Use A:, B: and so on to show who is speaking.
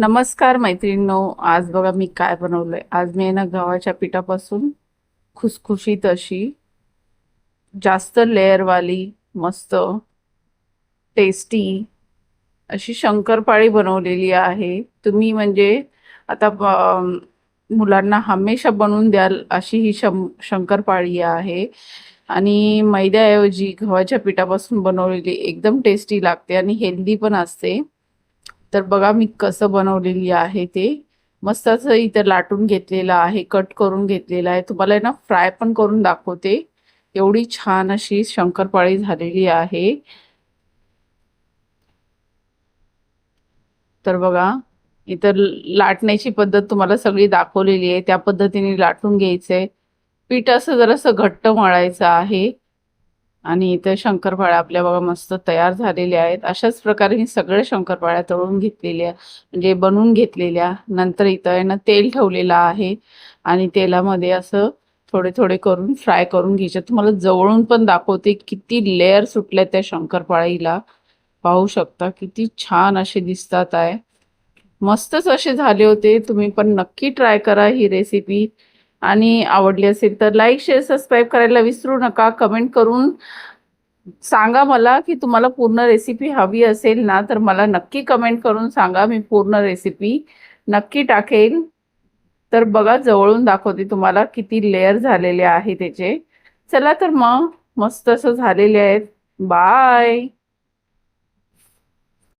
A: नमस्कार मैत्रिणींनो. आज बघा मी काय बनवलंय. आज मी ना गव्हाच्या पिठापासून खुसखुशीत अशी जास्त लेअरवाली मस्त टेस्टी अशी शंकरपाळी बनवलेली आहे. तुम्ही म्हणजे आता मुलांना हमेशा बनवून द्याल अशी ही शंकरपाळी आहे आणि मैद्याऐवजी गव्हाच्या पिठापासून बनवलेली एकदम टेस्टी लागते आणि हेल्दी पण असते. तर बघा मी कसं बनवलेली आहे ते. मस्त असं इथं लाटून घेतलेलं आहे, कट करून घेतलेलं आहे. तुम्हाला ना फ्राय पण करून दाखवते. एवढी छान अशी शंकरपाळी झालेली आहे. तर बघा इतर लाटण्याची पद्धत तुम्हाला सगळी दाखवलेली आहे. त्या पद्धतीने लाटून घ्यायचंय. पीठ असं जरासं घट्ट मळायचं आहे आणि इथे शंकरपाळ्या आपल्या बघा मस्त तयार झालेल्या आहेत. अशाच प्रकारे मी सगळ्या शंकरपाळ्या तळून घेतलेल्या म्हणजे बनवून घेतलेल्या. नंतर इथं आहे ना तेल ठेवलेलं आहे आणि तेलामध्ये असं थोडे थोडे करून फ्राय करून घ्यायचे. तुम्हाला जवळून पण दाखवते किती लेअर सुटल्या त्या शंकरपाळीला. पाहू शकता किती छान असे दिसतात आहे. मस्तच असे झाले होते. तुम्ही पण नक्की ट्राय करा ही रेसिपी आणि आवडली असेल तर लाईक शेअर सबस्क्राईब करायला विसरू नका. कमेंट करून सांगा मला की तुम्हाला पूर्ण रेसिपी हवी असेल ना तर मला नक्की कमेंट करून सांगा. मी पूर्ण रेसिपी नक्की टाकेल. तर बघा जवळून दाखवते तुम्हाला किती लेअर झालेले आहे त्याचे. चला तर मग मस्त असं झालेले आहेत. बाय.